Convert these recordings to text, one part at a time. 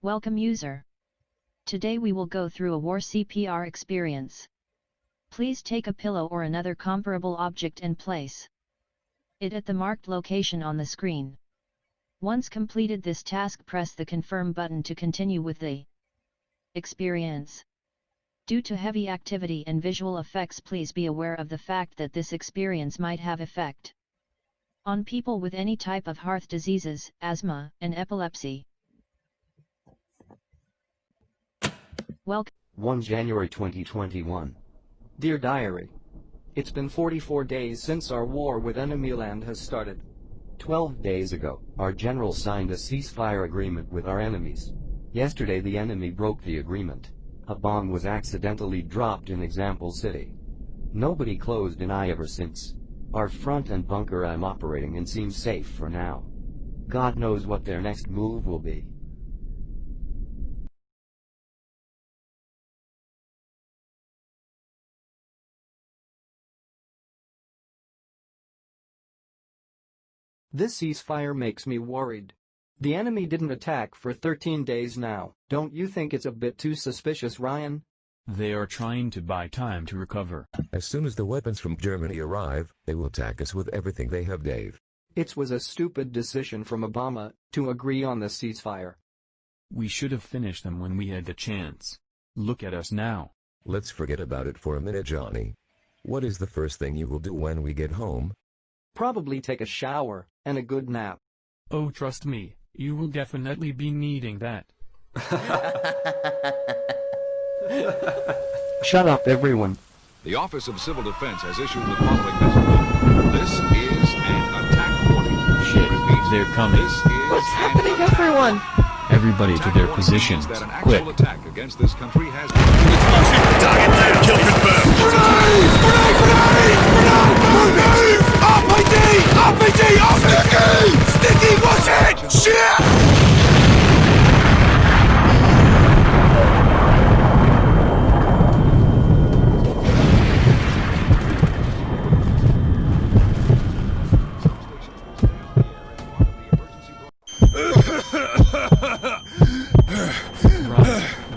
Welcome user. Today we will go through a war CPR experience. Please take a pillow or another comparable object and place it at the marked location on the screen. Once completed this task, press the confirm button to continue with the experience. Due to heavy activity and visual effects, please be aware of the fact that this experience might have effect on people with any type of heart diseases, asthma, and epilepsy. Welcome. 1 January 2021. Dear Diary, it's been 44 days since our war with enemy land has started. 12 days ago, our general signed a ceasefire agreement with our enemies. Yesterday the enemy broke the agreement. A bomb was accidentally dropped in Example City. Nobody closed an eye ever since. Our front and bunker I'm operating in seems safe for now. God knows what their next move will be. This ceasefire makes me worried. The enemy didn't attack for 13 days now. Don't you think it's a bit too suspicious, Ryan? They are trying to buy time to recover. As soon as the weapons from Germany arrive, they will attack us with everything they have, Dave. It was a stupid decision from Obama to agree on the ceasefire. We should have finished them when we had the chance. Look at us now. Let's forget about it for a minute, Johnny. What is the first thing you will do when we get home? Probably take a shower and a good nap. Oh, trust me, you will definitely be needing that. Shut up, everyone. The Office of Civil Defense has issued the following message. This is an attack warning. Shit, they're coming. This is What's happening, everyone? Everybody to their positions. That an Quick. actual attack against this country has Target down, kill confirmed. Grenade! Grenade! Grenade! Grenade! RPG! RPG! RPG! Sticky! Watch it! Shit!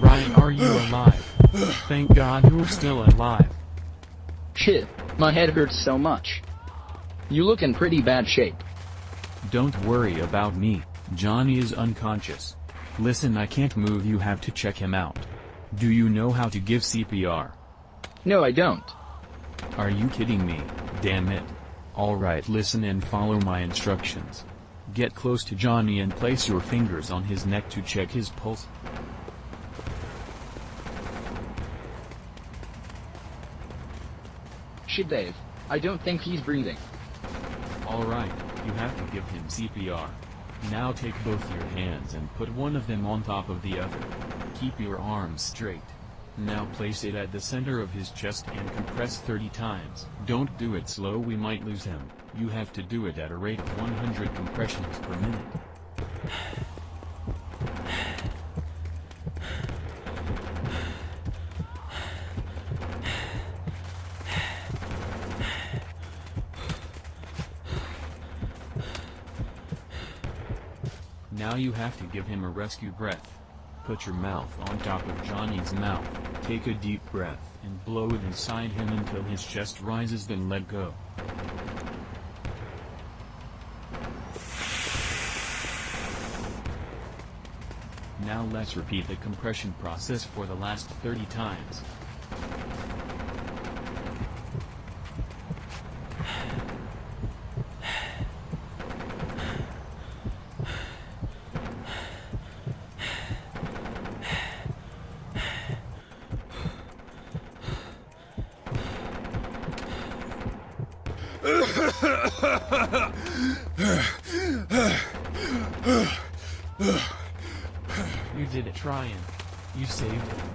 Ryan, are you alive? Thank God you're still alive. Shit, my head hurts so much. You look in pretty bad shape. Don't worry about me. Johnny is unconscious. Listen, I can't move, you have to check him out. Do you know how to give CPR? No, I don't. Are you kidding me? Damn it. Alright, listen and follow my instructions. Get close to Johnny and place your fingers on his neck to check his pulse. Shit, Dave. I don't think he's breathing. Alright, you have to give him CPR. Now take both your hands and put one of them on top of the other. Keep your arms straight. Now place it at the center of his chest and compress 30 times. Don't do it slow, we might lose him. You have to do it at a rate of 100 compressions per minute. Now you have to give him a rescue breath. Put your mouth on top of Johnny's mouth, take a deep breath, and blow it inside him until his chest rises, then let go. Now let's repeat the compression process for the last 30 times. You did it, Ryan. You saved him.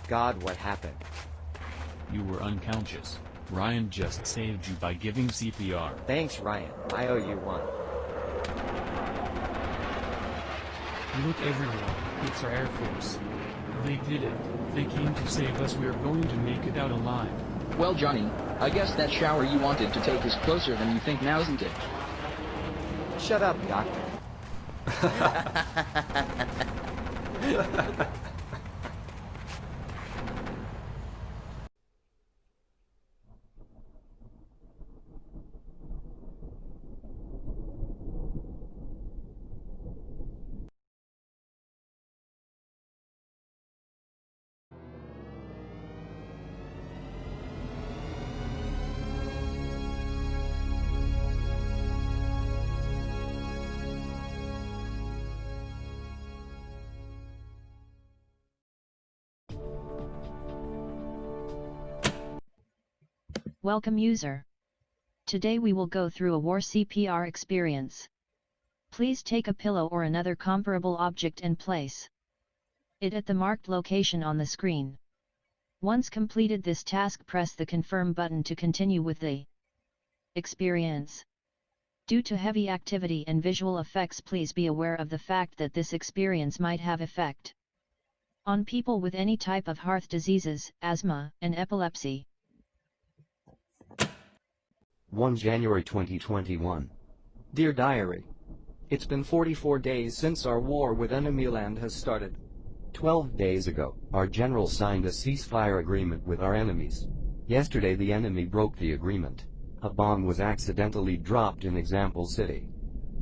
God, what happened? You were unconscious. Ryan just saved you by giving CPR. Thanks, Ryan. I owe you one. Look, everyone, it's our Air Force. They did it. They came to save us. We're going to make it out alive. Well, Johnny, I guess that shower you wanted to take is closer than you think now, isn't it? Shut up, Doctor. Welcome user. Today we will go through a war CPR experience. Please take a pillow or another comparable object and place it at the marked location on the screen. Once completed this task, press the confirm button to continue with the experience. Due to heavy activity and visual effects, please be aware of the fact that this experience might have effect on people with any type of heart diseases, asthma, and epilepsy. 1 January 2021. Dear Diary, it's been 44 days since our war with enemy land has started. 12 days ago, our general signed a ceasefire agreement with our enemies. Yesterday the enemy broke the agreement. A bomb was accidentally dropped in Example City.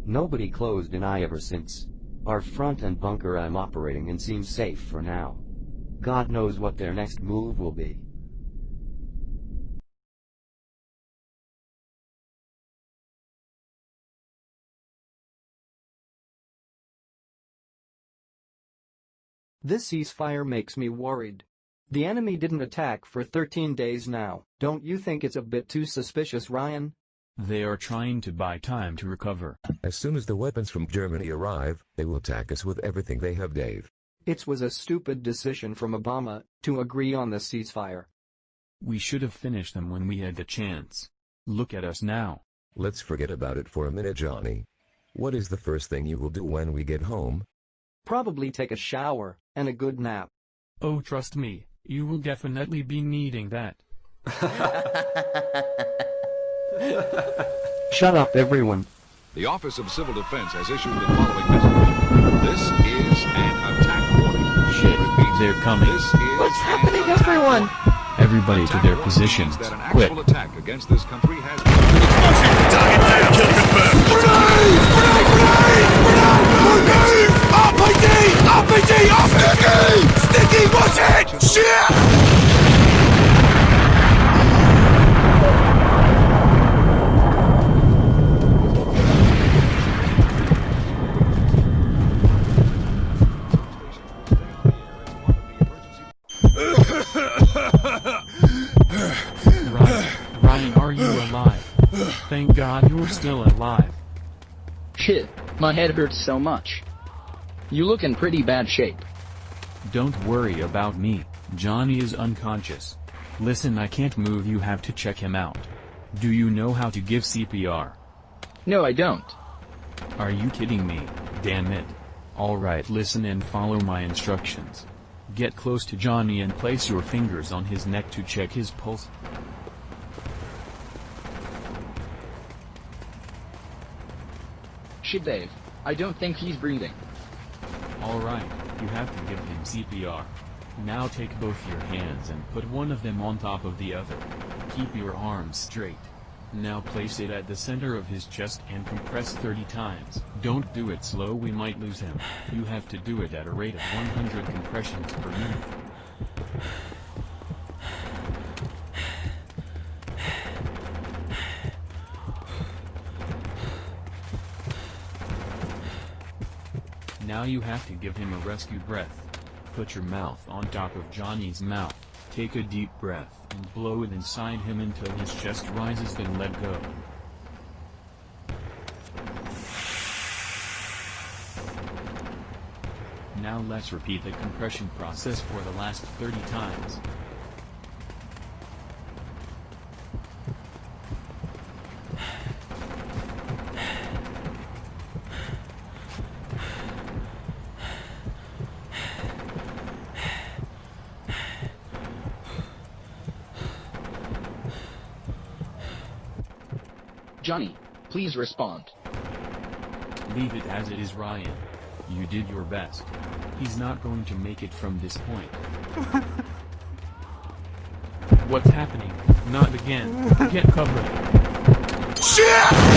Nobody closed an eye ever since. Our front and bunker I'm operating in seems safe for now. God knows what their next move will be. This ceasefire makes me worried. The enemy didn't attack for 13 days now. Don't you think it's a bit too suspicious, Ryan? They are trying to buy time to recover. As soon as the weapons from Germany arrive, they will attack us with everything they have, Dave. It was a stupid decision from Obama to agree on the ceasefire. We should have finished them when we had the chance. Look at us now. Let's forget about it for a minute, Johnny. What is the first thing you will do when we get home? Probably take a shower and a good nap. Oh, trust me, you will definitely be needing that. Shut up, everyone. The Office of Civil Defense has issued the following message. This is an attack warning. Shit, Repeat, they're coming. This is What's happening, an attack everyone? warning. Everybody to Attack their warning positions, means that an quick. actual attack against this country has been... Target down. Kill confirmed. Grenade! Grenade! Grenade! Grenade! RPG! RPG! Sticky! Sticky! Watch it! Shit! Ryan, are you alive? Thank God you're still alive. Shit, my head hurts so much. You look in pretty bad shape. Don't worry about me, Johnny is unconscious. Listen, I can't move, you have to check him out. Do you know how to give CPR? No, I don't. Are you kidding me? Damn it. Alright, listen and follow my instructions. Get close to Johnny and place your fingers on his neck to check his pulse. Shit, Dave. I don't think he's breathing. Alright, you have to give him CPR. Now take both your hands and put one of them on top of the other. Keep your arms straight. Now place it at the center of his chest and compress 30 times. Don't do it slow, we might lose him. You have to do it at a rate of 100 compressions per minute. Now you have to give him a rescue breath. Put your mouth on top of Johnny's mouth, take a deep breath, and blow it inside him until his chest rises, then let go. Now let's repeat the compression process for the last 30 times. Johnny, please respond. Leave it as it is, Ryan. You did your best. He's not going to make it from this point. What's happening? Not again. Get cover. Shit!